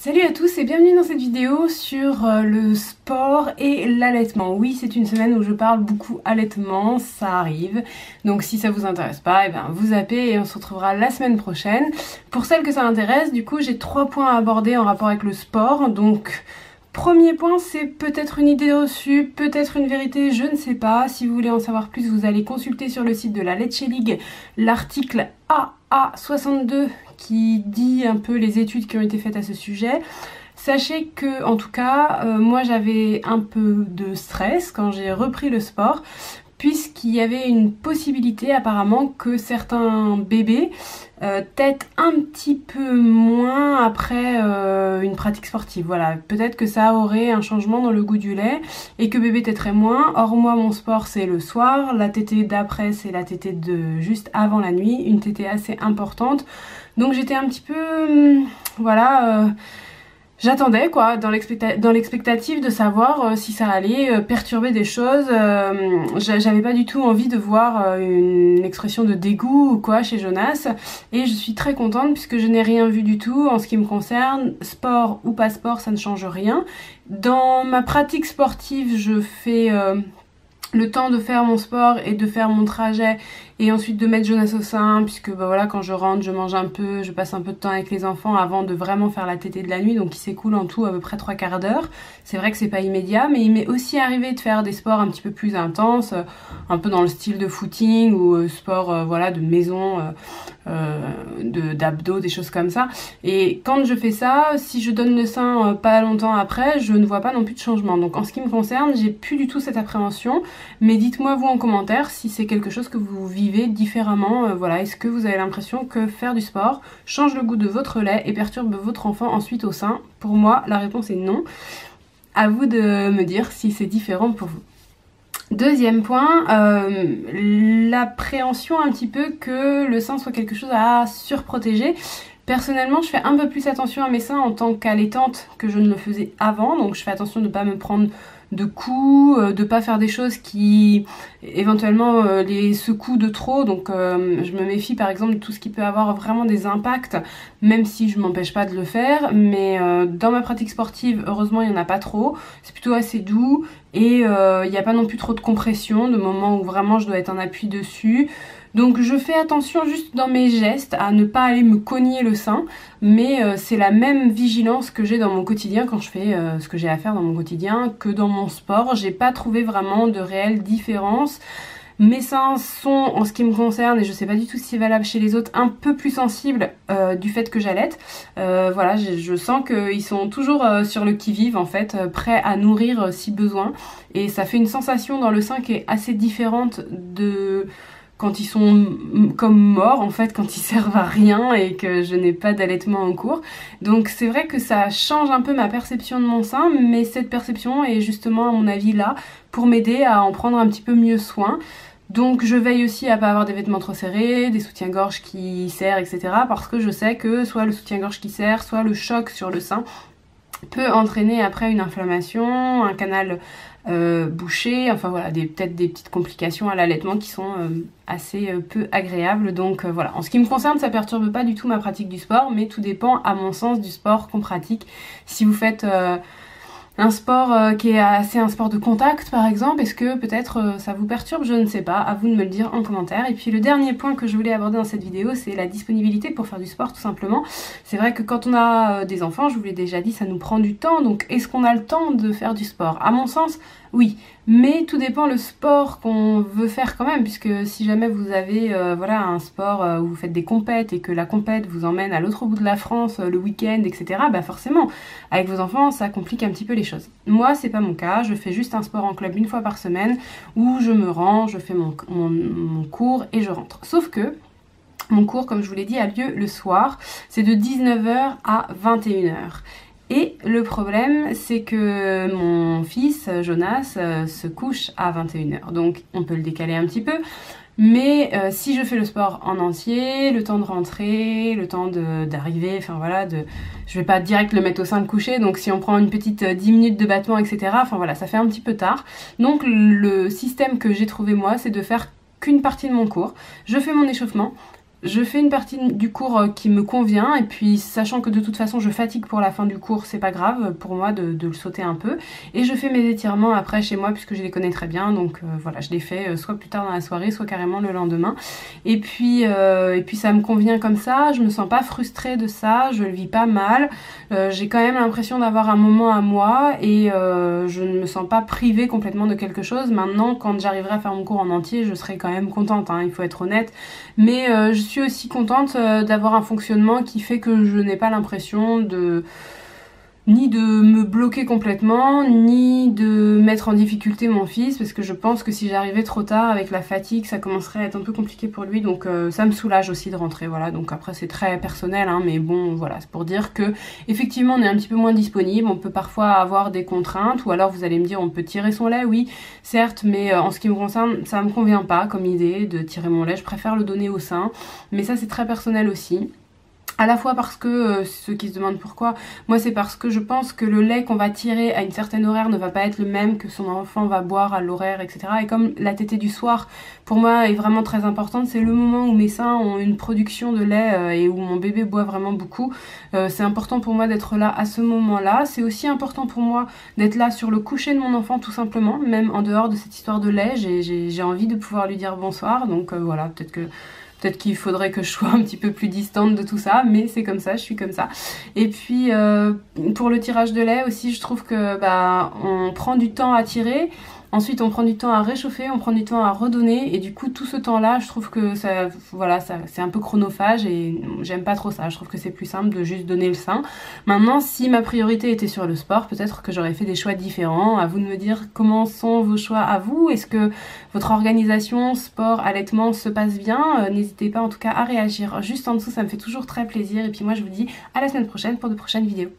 Salut à tous et bienvenue dans cette vidéo sur le sport et l'allaitement. Oui, c'est une semaine où je parle beaucoup allaitement, ça arrive. Donc si ça vous intéresse pas, eh ben, vous zappez et on se retrouvera la semaine prochaine. Pour celles que ça intéresse, du coup, j'ai 3 points à aborder en rapport avec le sport. Donc, premier point, c'est peut-être une idée reçue, peut-être une vérité, je ne sais pas. Si vous voulez en savoir plus, vous allez consulter sur le site de la Leche League l'article AA62 qui dit un peu les études qui ont été faites à ce sujet. Sachez que, en tout cas, moi j'avais un peu de stress quand j'ai repris le sport, puisqu'il y avait une possibilité apparemment que certains bébés têtent un petit peu moins après une pratique sportive. Voilà, peut-être que ça aurait un changement dans le goût du lait et que bébé têterait moins. Or moi mon sport c'est le soir, la tétée d'après c'est la tétée de juste avant la nuit, une tétée assez importante. Donc j'étais un petit peu, j'attendais quoi, dans l'expectative de savoir si ça allait perturber des choses. J'avais pas du tout envie de voir une expression de dégoût ou quoi chez Jonas. Et je suis très contente puisque je n'ai rien vu du tout en ce qui me concerne. Sport ou pas sport, ça ne change rien. Dans ma pratique sportive, je fais le temps de faire mon sport et de faire mon trajet et ensuite de mettre Jonas au sein, puisque bah voilà, quand je rentre je mange un peu, je passe un peu de temps avec les enfants avant de vraiment faire la tétée de la nuit, donc il s'écoule en tout à peu près 3/4 d'heure. C'est vrai que c'est pas immédiat, mais il m'est aussi arrivé de faire des sports un petit peu plus intenses, un peu dans le style de footing ou sport voilà, de maison, d'abdos, des choses comme ça. Et quand je fais ça, si je donne le sein pas longtemps après, je ne vois pas non plus de changement. Donc en ce qui me concerne, j'ai plus du tout cette appréhension, mais dites-moi vous en commentaire si c'est quelque chose que vous vivez différemment. Voilà, est-ce que vous avez l'impression que faire du sport change le goût de votre lait et perturbe votre enfant ensuite au sein? Pour moi, la réponse est non. À vous de me dire si c'est différent pour vous. Deuxième point, l'appréhension un petit peu que le sein soit quelque chose à surprotéger. Personnellement, je fais un peu plus attention à mes seins en tant qu'allaitante que je ne le faisais avant, donc je fais attention de ne pas me prendre de coups, de pas faire des choses qui éventuellement les secouent de trop, donc je me méfie par exemple de tout ce qui peut avoir vraiment des impacts, même si je m'empêche pas de le faire, mais dans ma pratique sportive, heureusement il n'y en a pas trop, c'est plutôt assez doux et il n'y a pas non plus trop de compression, de moments où vraiment je dois être en appui dessus. Donc je fais attention juste dans mes gestes à ne pas aller me cogner le sein, mais c'est la même vigilance que j'ai dans mon quotidien quand je fais ce que j'ai à faire dans mon quotidien que dans mon sport. J'ai pas trouvé vraiment de réelle différence. Mes seins sont, en ce qui me concerne, et je sais pas du tout si c'est valable chez les autres, un peu plus sensibles du fait que j'allaite. Voilà, je sens qu'ils sont toujours sur le qui-vive en fait, prêts à nourrir si besoin. Et ça fait une sensation dans le sein qui est assez différente de quand ils sont comme morts en fait, quand ils servent à rien et que je n'ai pas d'allaitement en cours. Donc c'est vrai que ça change un peu ma perception de mon sein, mais cette perception est justement à mon avis là pour m'aider à en prendre un petit peu mieux soin. Donc je veille aussi à pas avoir des vêtements trop serrés, des soutiens-gorge qui serrent, etc. parce que je sais que soit le soutien-gorge qui serre, soit le choc sur le sein peut entraîner après une inflammation, un canal bouché, enfin voilà, peut-être des petites complications à l'allaitement qui sont assez peu agréables. Donc voilà, en ce qui me concerne, ça perturbe pas du tout ma pratique du sport, mais tout dépend à mon sens du sport qu'on pratique. Si vous faites un sport qui est assez un sport de contact par exemple, est-ce que peut-être ça vous perturbe? Je ne sais pas, à vous de me le dire en commentaire. Et puis le dernier point que je voulais aborder dans cette vidéo, c'est la disponibilité pour faire du sport tout simplement. C'est vrai que quand on a des enfants, je vous l'ai déjà dit, ça nous prend du temps, donc est-ce qu'on a le temps de faire du sport? À mon sens, oui, mais tout dépend le sport qu'on veut faire quand même, puisque si jamais vous avez voilà, un sport où vous faites des compètes et que la compète vous emmène à l'autre bout de la France le week-end, etc., bah forcément, avec vos enfants, ça complique un petit peu les choses. Moi, c'est pas mon cas, je fais juste un sport en club une fois par semaine, où je me rends, je fais mon cours et je rentre. Sauf que mon cours, comme je vous l'ai dit, a lieu le soir, c'est de 19h à 21h. Et le problème, c'est que mon fils, Jonas, se couche à 21h. Donc on peut le décaler un petit peu. Mais si je fais le sport en entier, le temps de rentrer, le temps d'arriver, enfin voilà, je vais pas direct le mettre au sein de coucher. Donc si on prend une petite 10 minutes de battement, etc., enfin voilà, ça fait un petit peu tard. Donc le système que j'ai trouvé moi, c'est de faire qu'une partie de mon cours. Je fais mon échauffement. Je fais une partie du cours qui me convient et puis sachant que de toute façon je fatigue pour la fin du cours, c'est pas grave pour moi de le sauter un peu. Et je fais mes étirements après chez moi puisque je les connais très bien, donc voilà, je les fais soit plus tard dans la soirée, soit carrément le lendemain. Et puis ça me convient comme ça, je me sens pas frustrée de ça, je le vis pas mal. J'ai quand même l'impression d'avoir un moment à moi et je ne me sens pas privée complètement de quelque chose. Maintenant, quand j'arriverai à faire mon cours en entier, je serai quand même contente, hein, il faut être honnête. Mais je suis aussi contente d'avoir un fonctionnement qui fait que je n'ai pas l'impression ni de me bloquer complètement, ni de mettre en difficulté mon fils, parce que je pense que si j'arrivais trop tard avec la fatigue, ça commencerait à être un peu compliqué pour lui, donc ça me soulage aussi de rentrer, voilà. Donc après c'est très personnel, hein, mais bon, voilà, c'est pour dire que effectivement on est un petit peu moins disponible, on peut parfois avoir des contraintes, ou alors vous allez me dire on peut tirer son lait, oui, certes, mais en ce qui me concerne, ça me convient pas comme idée de tirer mon lait, je préfère le donner au sein, mais ça c'est très personnel aussi. À la fois parce que, ceux qui se demandent pourquoi, moi c'est parce que je pense que le lait qu'on va tirer à une certaine horaire ne va pas être le même que son enfant va boire à l'horaire, etc. Et comme la tétée du soir, pour moi, est vraiment très importante, c'est le moment où mes seins ont une production de lait et où mon bébé boit vraiment beaucoup. C'est important pour moi d'être là à ce moment-là. C'est aussi important pour moi d'être là sur le coucher de mon enfant, tout simplement, même en dehors de cette histoire de lait. J'ai envie de pouvoir lui dire bonsoir, donc voilà, peut-être qu'il faudrait que je sois un petit peu plus distante de tout ça, mais c'est comme ça, je suis comme ça. Et puis pour le tirage de lait aussi, je trouve que on prend du temps à tirer. Ensuite, on prend du temps à réchauffer, on prend du temps à redonner, et du coup, tout ce temps-là, je trouve que ça, voilà, c'est un peu chronophage et j'aime pas trop ça. Je trouve que c'est plus simple de juste donner le sein. Maintenant, si ma priorité était sur le sport, peut-être que j'aurais fait des choix différents. À vous de me dire comment sont vos choix à vous. Est-ce que votre organisation sport, allaitement se passe bien? N'hésitez pas en tout cas à réagir juste en dessous, ça me fait toujours très plaisir. Et puis moi, je vous dis à la semaine prochaine pour de prochaines vidéos.